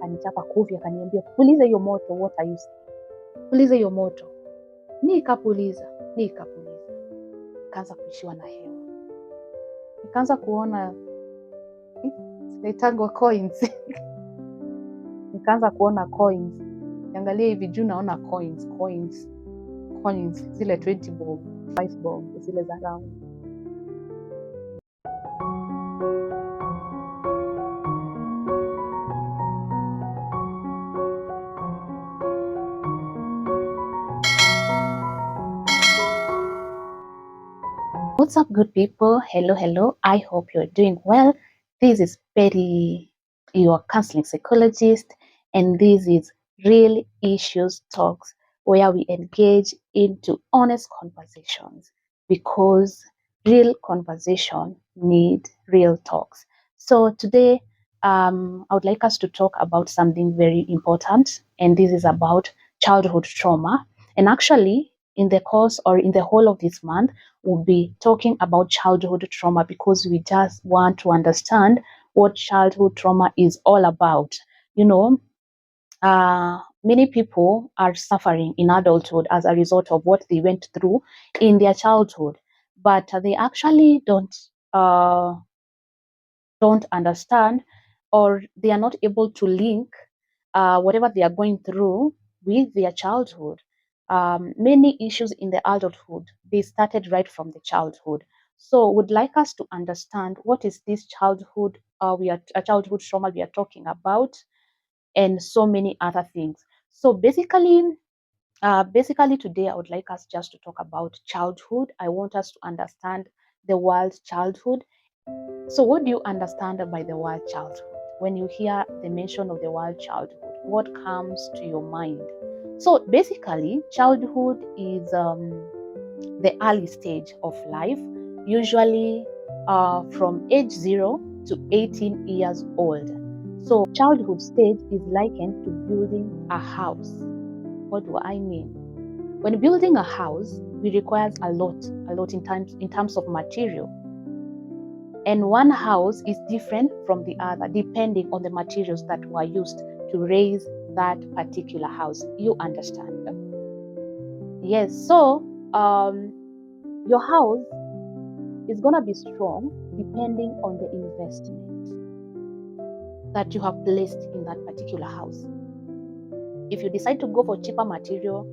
akanichapa kofi, akaniambia puliza hiyo moto, what are you saying? Puliza hiyo moto. Nikapuliza. Nikaanza kuishiwa na hewa. Nikaanza kuona zinaitangwa coins. Nikaanza kuona coins. Niangalia hivi juu naona coins. Zile 20 bob, 5 bob, zile za round. What's up, good people? Hello. I hope you're doing well. This is Betty, your counseling psychologist, and this is Real Issues Talks, where we engage into honest conversations because real conversation need real talks. So today, I would like us to talk about something very important, and this is about childhood trauma. And actually, in the course or in the whole of this month, we'll be talking about childhood trauma because we just want to understand what childhood trauma is all about. Many people are suffering in adulthood as a result of what they went through in their childhood, but they actually don't understand, or they are not able to link whatever they are going through with their childhood. Many issues in the adulthood, they started right from the childhood. So would like us to understand what is this childhood childhood trauma we are talking about, and so many other things. So basically today I would like us just to talk about childhood. I want us to understand the word childhood. So what do you understand by the word childhood? When you hear the mention of the word childhood, what comes to your mind? So basically, childhood is the early stage of life, usually from age 0 to 18 years old. So childhood stage is likened to building a house. What do I mean? When building a house, we require a lot in terms of material. And one house is different from the other depending on the materials that were used to raise that particular house. You understand? Yes. So your house is going to be strong depending on the investment that you have placed in that particular house. If you decide to go for cheaper material,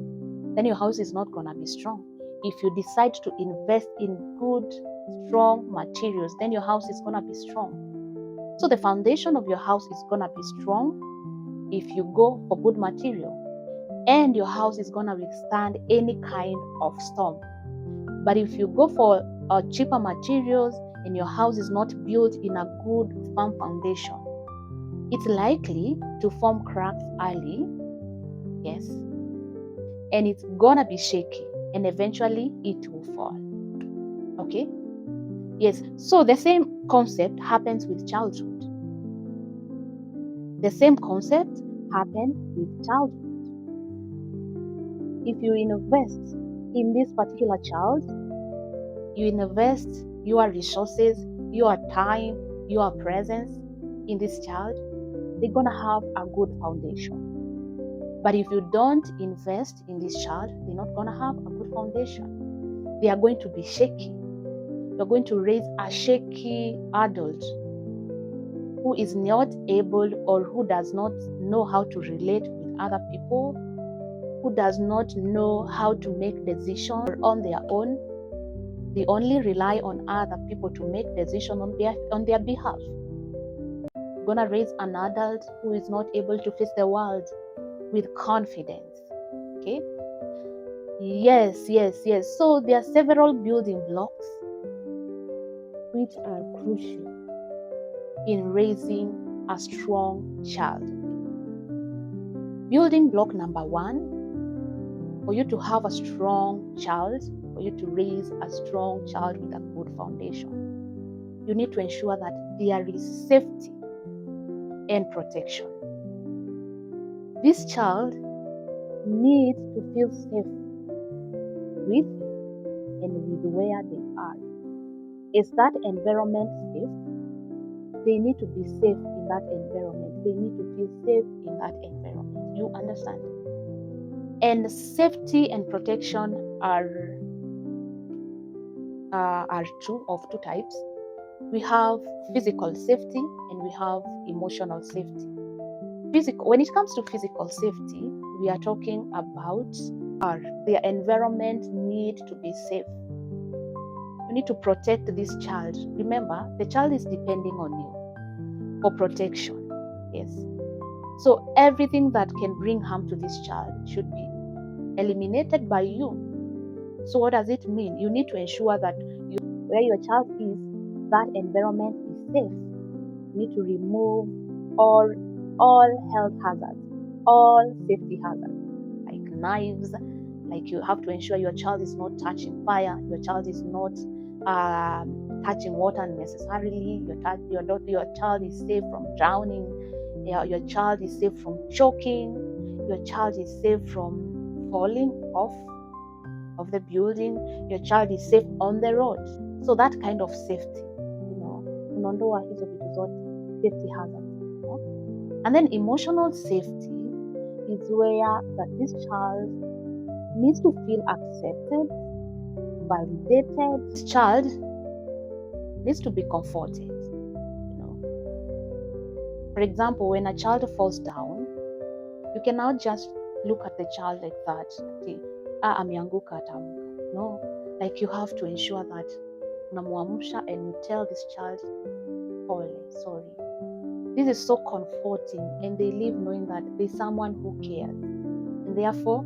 then your house is not going to be strong. If you decide to invest in good, strong materials, then your house is going to be strong. So the foundation of your house is going to be strong if you go for good material, and your house is going to withstand any kind of storm. But if you go for cheaper materials and your house is not built in a good, firm foundation, it's likely to form cracks early, yes, and it's going to be shaky, and eventually it will fall. Okay? Yes, so the same concept happens with childhood. The same concept happens with childhood. If you invest in this particular child, you invest your resources, your time, your presence in this child, they're going to have a good foundation. But if you don't invest in this child, they're not going to have a good foundation. They are going to be shaky. You're going to raise a shaky adult who is not able, or who does not know how to relate with other people, who does not know how to make decisions on their own. They only rely on other people to make decisions on their behalf. You're going to raise an adult who is not able to face the world with confidence. Okay? Yes. So there are several building blocks which are crucial in raising a strong child. Building block number 1, for you to have a strong child, for you to raise a strong child with a good foundation, you need to ensure that there is safety and protection. This child needs to feel safe with and with where they are. Is that environment safe? They need to be safe in that environment. they need to feel safe in that environment. You understand? And safety and protection are two types. We have physical safety and we have emotional safety. When it comes to physical safety, we are talking about their environment need to be safe. You need to protect this child. Remember, the child is depending on you for protection. Yes. So everything that can bring harm to this child should be eliminated by you. So what does it mean? You need to ensure that where your child is, that environment is safe. You need to remove all health hazards, all safety hazards, like knives. Like you have to ensure your child is not touching fire, your child is not touching water unnecessarily. Your child is safe from drowning. Your child is safe from choking. Your child is safe from falling off of the building. Your child is safe on the road. So that kind of safety, unaondoa hizo vitu zote, safety hazards. And then emotional safety is where that this child needs to feel accepted, validated. This child needs to be comforted. For example, when a child falls down, you cannot just look at the child like that. Ameanguka ataamka. No, like you have to ensure that unamuamsha and you tell this child, "Pole, sorry." This is so comforting, and they live knowing that there's someone who cares. And therefore,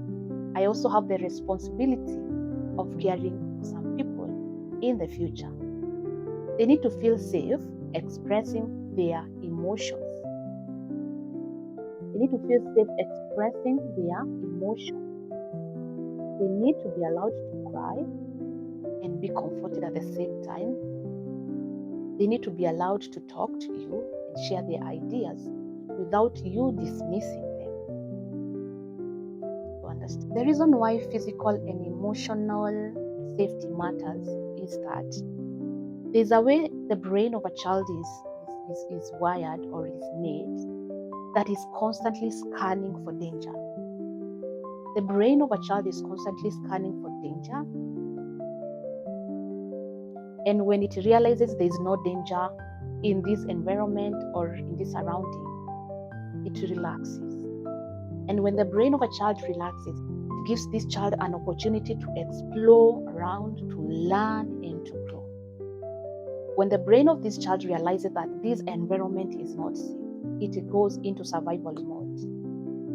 I also have the responsibility of caring for some people in the future. They need to feel safe expressing their emotions. They need to feel safe expressing their emotions. They need to be allowed to cry and be comforted at the same time. They need to be allowed to talk to you and share their ideas without you dismissing them. You understand? The reason why physical and emotional safety matters is that there's a way the brain of a child is wired or is made that is constantly scanning for danger. The brain of a child is constantly scanning for danger. And when it realizes there is no danger in this environment or in this surrounding, it relaxes. And when the brain of a child relaxes, it gives this child an opportunity to explore around, to learn, and to grow. When the brain of this child realizes that this environment is not safe, it goes into survival mode.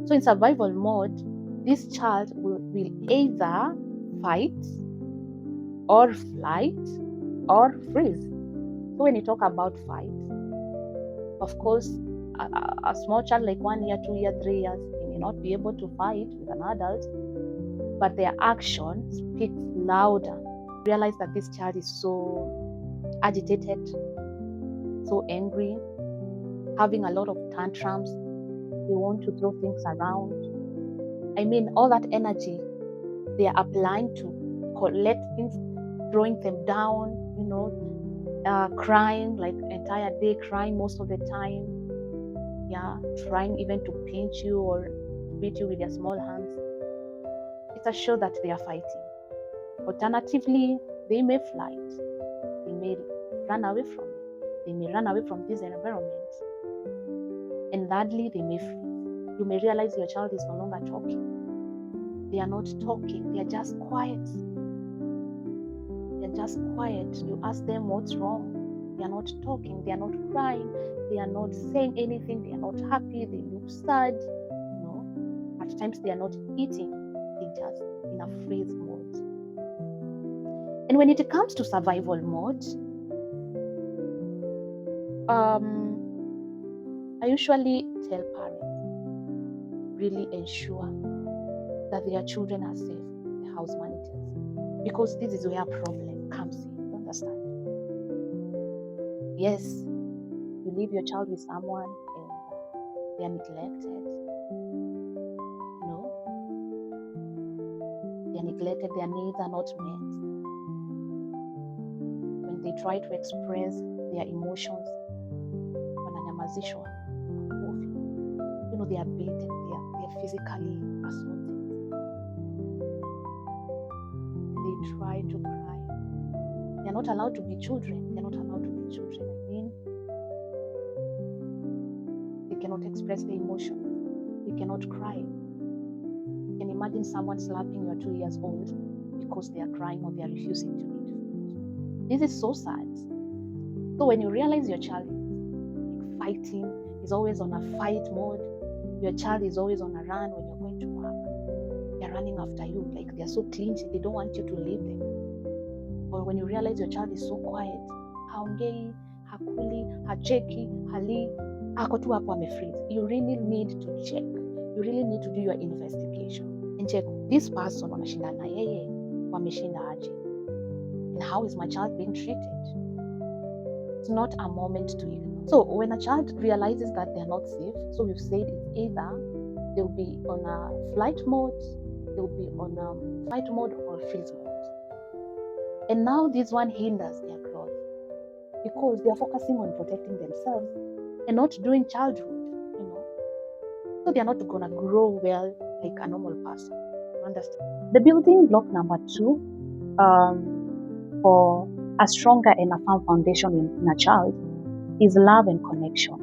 So in survival mode, this child will either fight or flight or freeze. So when you talk about fight, of course, a small child like 1 year, 2 years, 3 years, they may not be able to fight with an adult, but their action speaks louder. Realize that this child is so agitated, so angry, having a lot of tantrums. They want to throw things around. I mean, all that energy they are applying to collect things, throwing them down, crying like entire day, crying most of the time. Yeah, trying even to pinch you or beat you with their small hands. It's a show that they are fighting. Alternatively, they may flight. They may run away from it. They may run away from this environment. And thirdly, they may freeze. You may realize your child is no longer talking. They are not talking. They are just quiet. They are just quiet. You ask them what's wrong. They are not talking. They are not crying. They are not saying anything. They are not happy. They look sad. At times they are not eating. They just in a freeze mode. And when it comes to survival mode, I usually tell parents, really ensure that their children are safe, the house monitors, because this is where problem comes in. You understand? Yes, you leave your child with someone and they are neglected. They are neglected, their needs are not met. When they try to express their emotions, wananyamazishwa, they are beaten, they are physically assaulted. They try to cry. They are not allowed to be children. They are not allowed to be children. I mean, they cannot express their emotions. They cannot cry. You can imagine someone slapping your 2 years old because they are crying or they are refusing to eat food. This is so sad. So when you realize your child is like fighting, is always on a fight mode, your child is always on a run when you're going to work, they're running after you, like they're so clingy, they don't want you to leave them. Or when you realize your child is so quiet, haongei, hakuli, hacheki, hali, ako tu hapo amefreeze. You really need to check. You really need to do your investigation and check this person wanashinda na yeye wameshinda aje, and how is my child being treated. It's not a moment to ignore. So when a child realizes that they're not safe, so we've said it's either they'll be on a flight mode, they'll be on a fight mode or freeze mode. And now this one hinders their growth because they are focusing on protecting themselves and not doing childhood, So they are not gonna grow well like a normal person. Understand? The building block number 2 for a stronger and a firm foundation in a child is love and connection.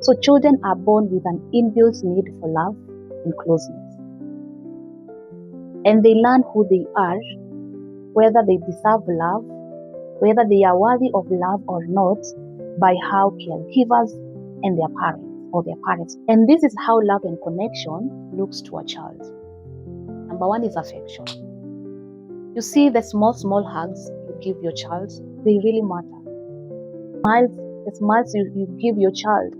So children are born with an inbuilt need for love and closeness. And they learn who they are, whether they deserve love, whether they are worthy of love or not, by how caregivers and their parents. And this is how love and connection looks to a child. Number 1 is affection. You see the small hugs you give your child, they really matter. The smiles you give your child,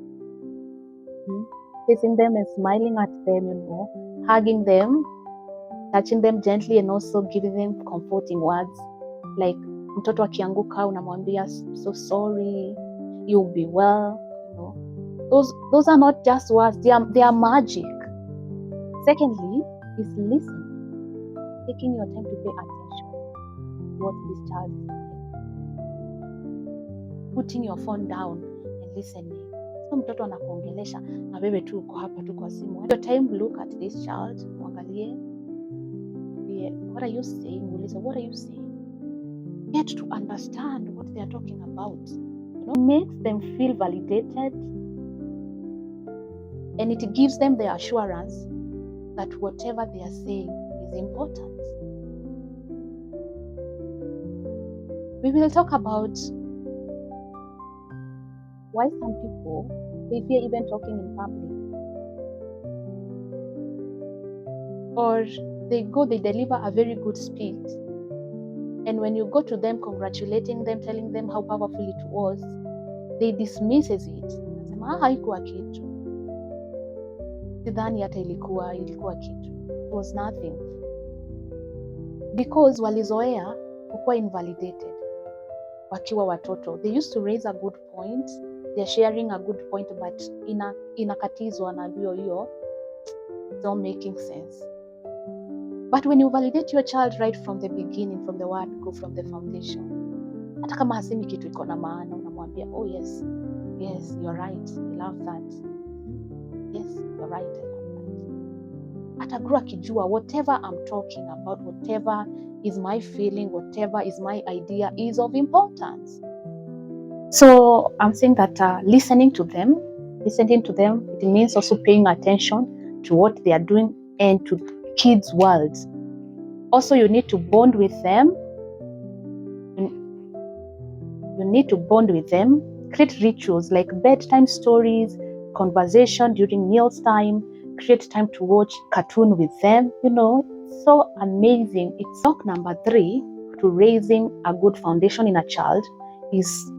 kissing them and smiling at them, hugging them, touching them gently, and also giving them comforting words. Like mtoto akianguka unamwambia so sorry, you'll be well. Those are not just words, they are magic. Secondly is listening, taking your time to pay attention to what this child is saying, putting your phone down and listening. So mtoto anakuongelesha na wewe tu uko hapa tu kwa simu. Your time, look at this child, muangalie, what are you saying? What are you saying? Get to understand what they are talking about. It makes them feel validated, and it gives them the assurance that whatever they are saying is important. We will talk about why some people, they fear even talking in public. Or they deliver a very good speech. And when you go to them, congratulating them, telling them how powerful it was, they dismisses it. Nasema, haikuwa kitu. Sidhani hata ilikuwa kitu. It was nothing. Because walizoea kukuwa invalidated wakiwa watoto. They used to raise a good point. They are sharing a good point, but inakatizwa na hiyo, it's not making sense. But when you validate your child right from the beginning, from the word go, from the foundation, hata kama hasemi kitu iko na maana, unamwambia, oh yes, you're right, I love that. Yes, you're right, I love that. Atagrow akijua whatever I'm talking about, whatever is my feeling, whatever is my idea is of importance. So I'm saying that listening to them, it means also paying attention to what they are doing and to kids' worlds. Also, you need to bond with them. Create rituals like bedtime stories, conversation during meals time, create time to watch cartoon with them. It's so amazing. It's block number 3 to raising a good foundation in a child is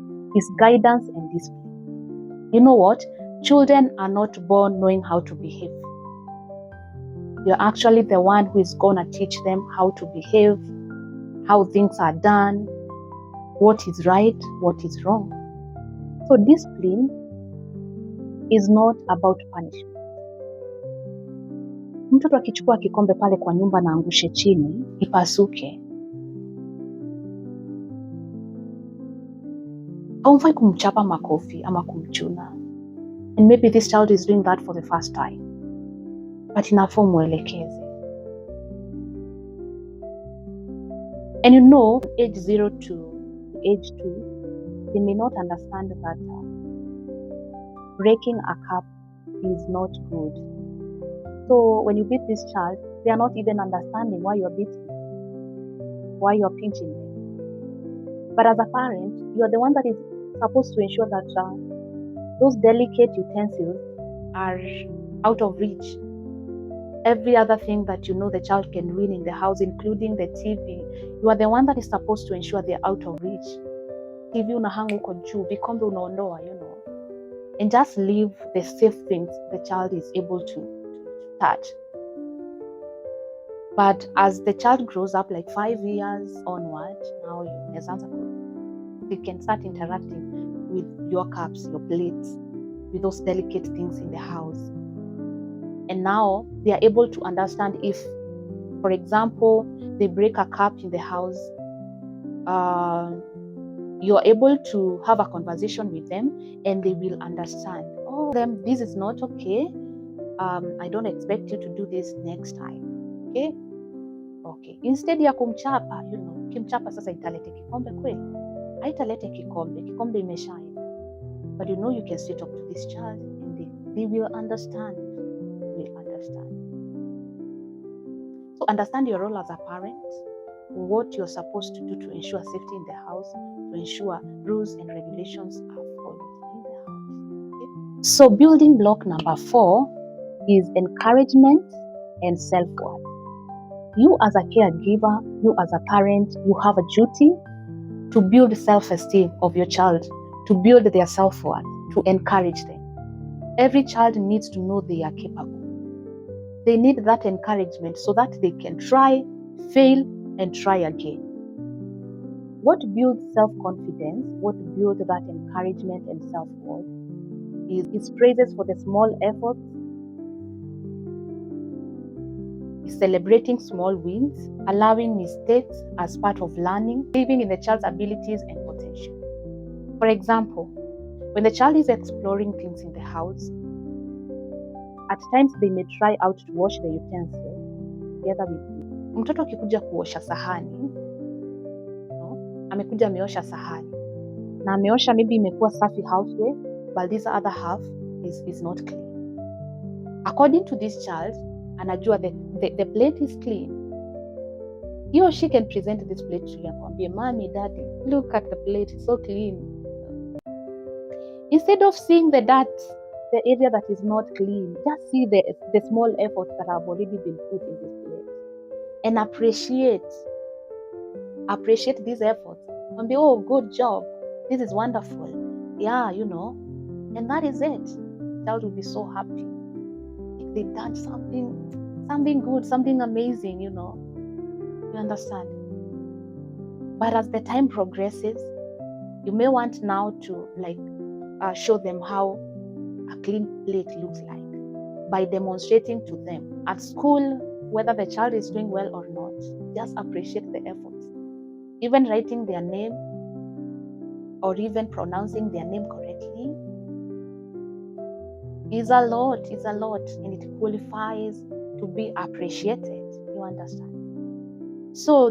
guidance and discipline. You know what? Children are not born knowing how to behave. You're actually the one who is going to teach them how to behave, how things are done, what is right, what is wrong. So discipline is not about punishment. Mtoto akichukua kikombe pale kwa nyumba na angushe chini, ipasuke, haumfai kumchapa makofi ama kumchuna. And maybe this child is doing that for the first time, but inafaa mwelekeze. And you know, age 0 to age 2, they may not understand that breaking a cup is not good. So when you beat this child, they are not even understanding why you're beating them, why you're pinching them. But as a parent, you are the one that is supposed to ensure that those delicate utensils are out of reach. Every other thing that you know the child can win in the house, including the TV, you are the one that is supposed to ensure they're out of reach. TV unahanga huko juu, vikombe unaondoa, and just leave the safe things the child is able to touch. But as the child grows up, like 5 years onward, now they can start interacting with your cups, your plates, with those delicate things in the house. And now they are able to understand if, for example, they break a cup in the house, you're able to have a conversation with them and they will understand. Oh, this is not okay. I don't expect you to do this next time. Okay. Instead ya kumchapa, kimchapa sasa italete kikombe kweli? Haitalete kikombe imeshaenda. But you can still talk to this child and they will understand. So understand your role as a parent, what you're supposed to do to ensure safety in the house, to ensure rules and regulations are followed in the house. Okay? So building block number 4 is encouragement and self-worth. You as a caregiver, you as a parent, you have a duty to build self-esteem of your child, to build their self-worth, to encourage them. Every child needs to know they are capable. They need that encouragement so that they can try, fail, and try again. What builds self-confidence, what builds that encouragement and self-worth is praises for the small efforts, is celebrating small wins, allowing mistakes as part of learning, believing in the child's abilities and potential. For example, when the child is exploring things in the house, at times they may try out to wash the utensils together with you. Mtoto akikuja kuosha sahani, amekuja ameosha sahani na ameosha, maybe imekuwa safi halfway, but this other half is not clean. According to this child, anajua the plate is clean. He or she can present this plate to you and kwambie, Mommy, Daddy, look at the plate, it's so clean. Instead of seeing the dirt, the area that is not clean, just see the small efforts that have already been put in this plate and appreciate these efforts. And be, oh, good job, this is wonderful. Yeah, and that is it. The child will be so happy. If they've done something good, something amazing, you understand. But as the time progresses, you may want now to show them how a clean plate looks like by demonstrating to them at school, whether the child is doing well or not. Just appreciate the efforts. Even writing their name or even pronouncing their name correctly is a lot, and it qualifies to be appreciated. You understand? So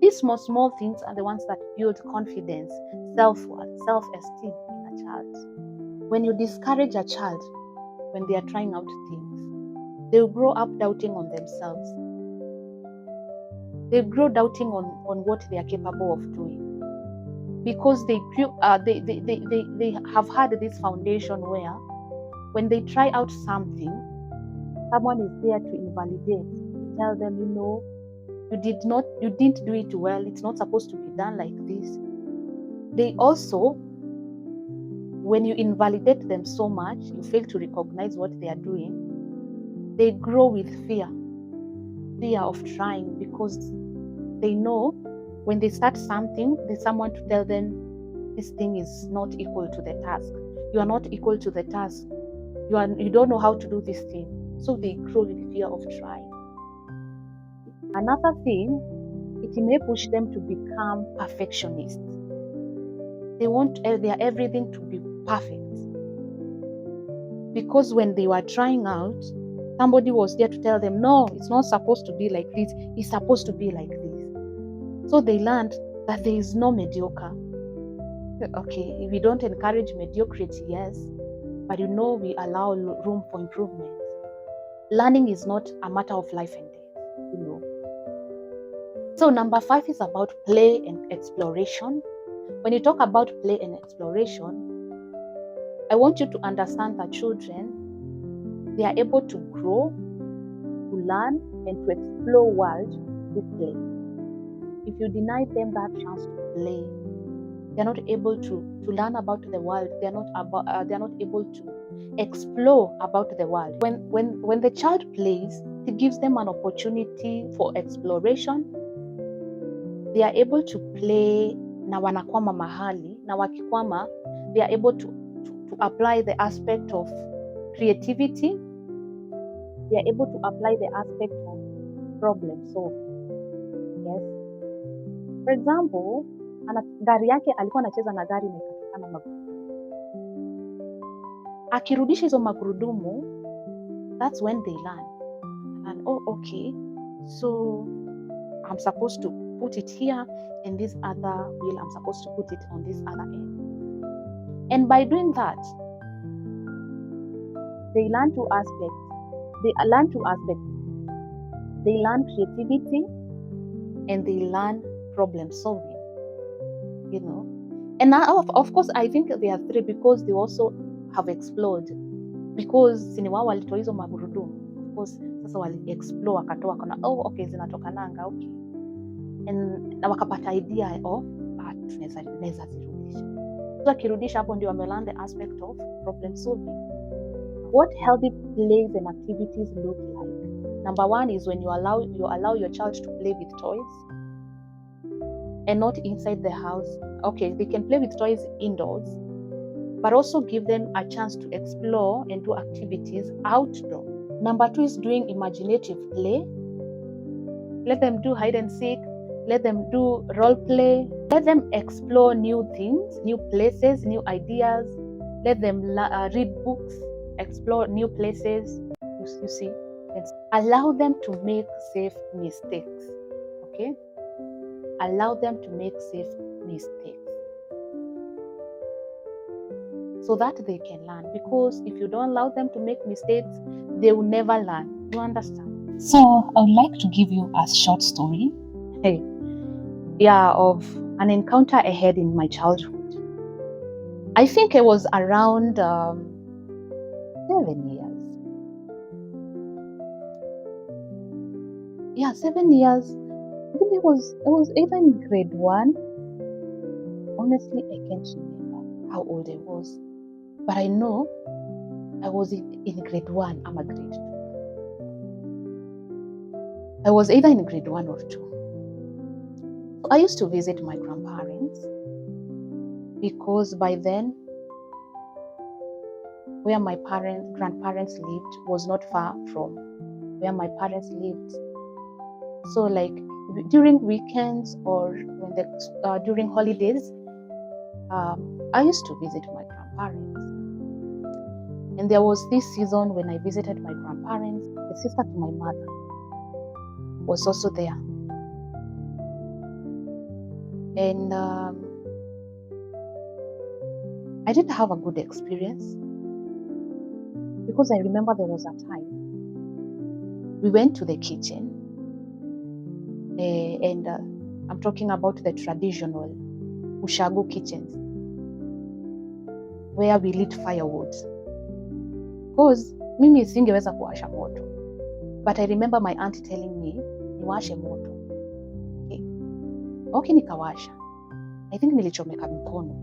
these small things are the ones that build confidence, self-worth, self-esteem in a child. When you discourage a child when they are trying out things, they will grow up doubting on themselves. They grow doubting on what they are capable of doing, because they have had this foundation where when they try out something, someone is there to invalidate, to tell them, you didn't do it well. It's not supposed to be done like this. They also, when you invalidate them so much, you fail to recognize what they are doing. They grow with fear of trying, because they know when they start something, there's someone to tell them this thing is not equal to the task. You are not equal to the task. You don't know how to do this thing. So they grow with fear of trying. Another thing, it may push them to become perfectionists. They want their everything to be perfect. because when they were trying out, somebody was there to tell them, no, it's not supposed to be like this, it's supposed to be like this. So they learned that there is no mediocre. Okay, we don't encourage mediocrity, yes, but we allow room for improvement. Learning is not a matter of life and death. So number 5 is about play and exploration. When you talk about play and exploration, I want you to understand that children, they are able to grow, to learn, and to explore world through play. If you deny them that chance to play, they are not able to learn about the world. They are not able to explore about the world. When the child plays, it gives them an opportunity for exploration. They are able to play na wanakwama mahali, na wakikwama, they are able to apply the aspect of creativity. They are able to apply the aspect of problem solving. Yes. For example, gari yake alikuwa anacheza na gari na ikatokana magurudumu. Akirudisha hizo magurudumu, that's when they learn. And okay, so I'm supposed to put it here, and this other wheel, I'm supposed to put it on this other end. And by doing that, they learn two aspects. They learn creativity and they learn problem solving. And now, of course, I think there are 3 because they also have explored. Because sini wao walitoa hizo magurudumu, of course, sasa wali explore wakatoa kana okay, zinatokananga, okay. And na wakapata idea of tunaweza zirudisha. So akirudisha hapo ndio wamelearn the aspect of problem solving. What healthy plays and activities look like? Number 1 is when you allow your child to play with toys and not inside the house. Okay, they can play with toys indoors, but also give them a chance to explore and do activities outdoor. Number 2 is doing imaginative play. Let them do hide and seek. Let them do role play. Let them explore new things, new places, new ideas. Let them read books, explore new places. You see, allow them to make safe mistakes. Okay, allow them to make safe mistakes so that they can learn. Because if you don't allow them to make mistakes, they will never learn. You understand? So I would like to give you a short story. Of an encounter I had in my childhood. I think it was around 7 years. Yeah, 7 years. I think it was either in grade 1. Honestly, I can't remember how old I was. But I know I was in grade 1. I'm a grade 2. I was either in grade 1 or 2. So I used to visit my grandparents because by then, where my grandparents lived was not far from where my parents lived. So like during weekends or during holidays, I used to visit my grandparents. And there was this season when I visited my grandparents. The sister to my mother was also there. And I didn't have a good experience because I remember there was a time we went to the kitchen and I'm talking about the traditional ushago kitchens where we lit firewood. Because mimi singeweza kuwasha moto. But I remember my aunt telling me niwashe moto. Okay, nikawasha. I think nilichomeka mkono.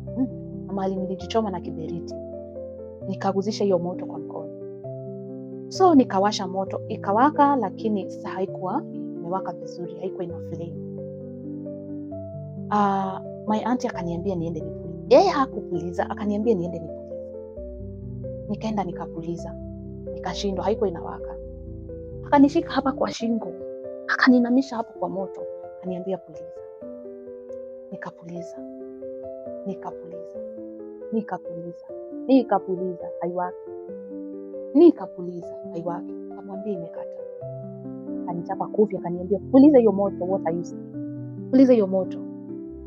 Mahali nilijichoma na kiberiti. Nikaguzisha hiyo moto kwa mkono. So nikawasha moto, ikawaka, lakini sasa haikuwa imewaka vizuri, haikuwa ina flame. My auntie akaniambia niende nipulize. Yeye hakupuliza, akaniambia niende nipulize. Nikaenda nikapuliza. Nikashindwa, haikuwa inawaka. Akanishika hapa kwa shingo. Akaninamisha hapo kwa moto. Akaniambia puliza. Nikapuliza. Nikapuliza. Haiwaki. Nikapuliza haiwaki, akamwambia imekata. Akanichapa kofi, akaniambia puliza hiyo moto, what are you saying? Puliza hiyo moto.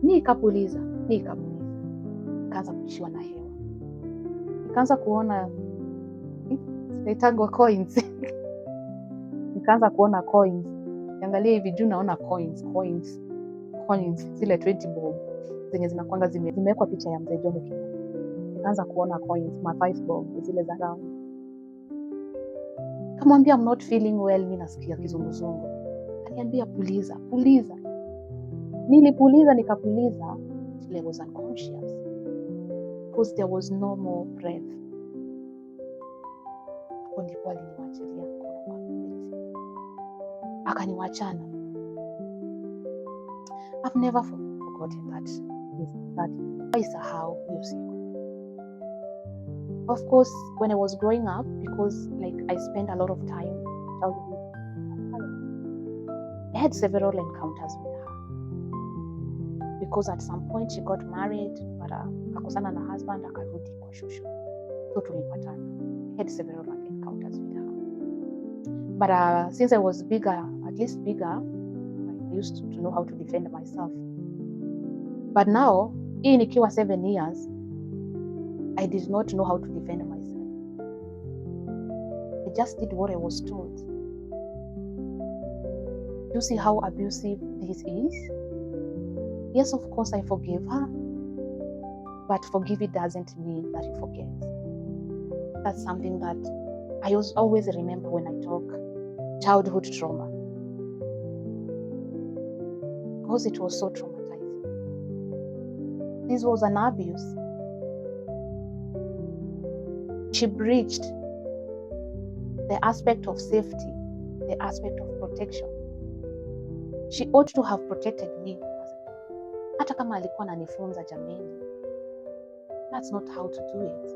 Nikapuliza, nikaanza kuishiwa na hewa, nikaanza kuona zinaitangwa coins nikaanza kuona coins, niangalia hivi juu naona coins zile 20 bob zenye zinakwanga zimewekwa picha ya mzee Jomo Kenyatta. Nikaanza kuona coins ma 5 bob zile za round. Kamwambia I'm not feeling well, mimi nasikia kizunguzungu. Aliambia puliza. Nilipuliza, nikapuliza till I was unconscious because there was no more breath. Hapo ndipo aliniwachilia akaniwachana. I've never forgotten that isahau hiyo siku. Of course, when I was growing up, because like I spent a lot of time childhood, I had several encounters with her. Because at some point she got married, but akakosana na husband, akarudi kwa shushu. So tulipatana. I had several encounters with her. But since I was bigger, at least bigger, I used to know how to defend myself. But now, hii nikiwa 7 years, I did not know how to defend myself. I just did what I was told. You see how abusive this is? Yes, of course, I forgave her. But forgive it doesn't mean that you forget. That's something that I always remember when I talk childhood trauma. Because it was so traumatizing. This was an abuse. She breached the aspect of safety, the aspect of protection. She ought to have protected me. Hata kama alikuwa ananifunza jameni. That's not how to do it.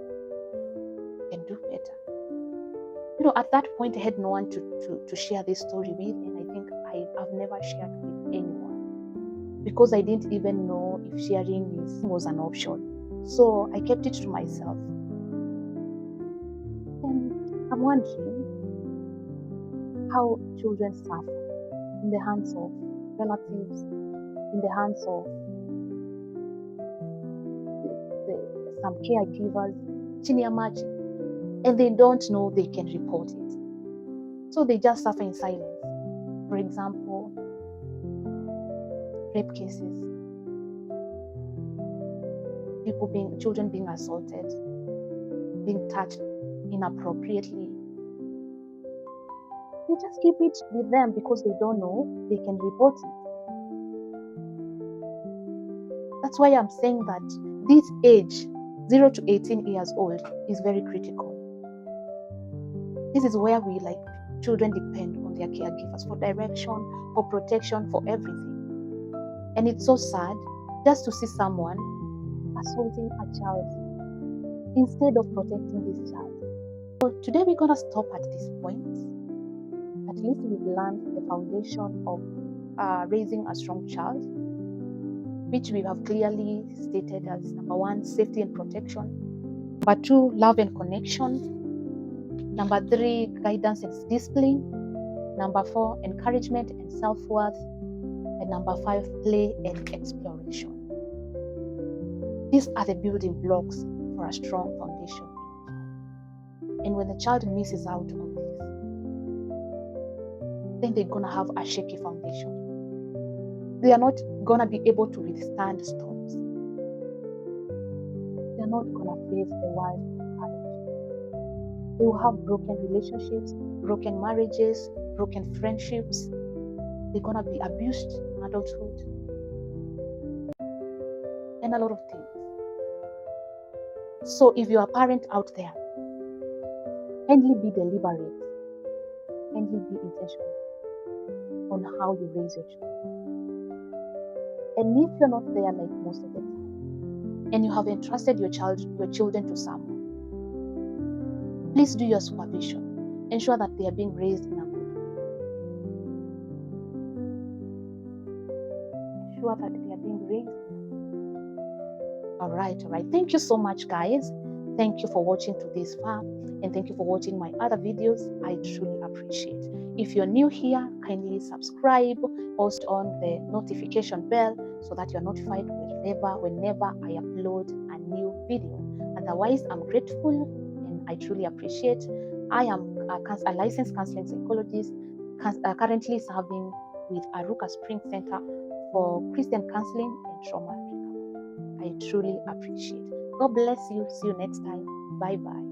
And do better. You know, at that point I had no one to share this story with, and I think I've never shared with anyone. Because I didn't even know if sharing was an option. So I kept it to myself. And I'm wondering how children suffer in the hands of relatives, in the hands of some caregivers, chini ya maji, and they don't know they can report it. So they just suffer in silence. For example, rape cases, children being assaulted, being touched inappropriately. They just keep it with them because they don't know they can report it. That's why I'm saying that this age, 0 to 18 years old, is very critical. This is where children depend on their caregivers for direction, for protection, for everything. And it's so sad just to see someone assaulting a child instead of protecting this child. So today we're going to stop at this point. At least we've learned the foundation of raising a strong child, which we have clearly stated as number 1, safety and protection. Number 2, love and connection. Number 3, guidance and discipline. Number 4, encouragement and self-worth. And number 5, play and exploration. These are the building blocks for a strong foundation in a child. And when the child misses out on this, then they're going to have a shaky foundation. They are not going to be able to withstand storms. They're not going to face the world with courage. They will have broken relationships, broken marriages, broken friendships. They're going to be abused in adulthood. And a lot of things. So if you're a parent out there, kindly be deliberate. Kindly be intentional on how you raise your children. And if you're not there like most of the time, and you have entrusted your children to someone, please do your supervision. Ensure that they are being raised in a good way. Ensure that they are being raised. All right. Thank you so much, guys. Thank you for watching to this far, and thank you for watching my other videos. I truly appreciate. If you're new here, kindly subscribe, post on the notification bell so that you're notified whenever I upload a new video. Otherwise, I'm grateful and I truly appreciate. I am a licensed counseling psychologist, currently serving with Aruka Spring Center for Christian counseling and trauma recovery. I truly appreciate. God bless you. See you next time. Bye bye.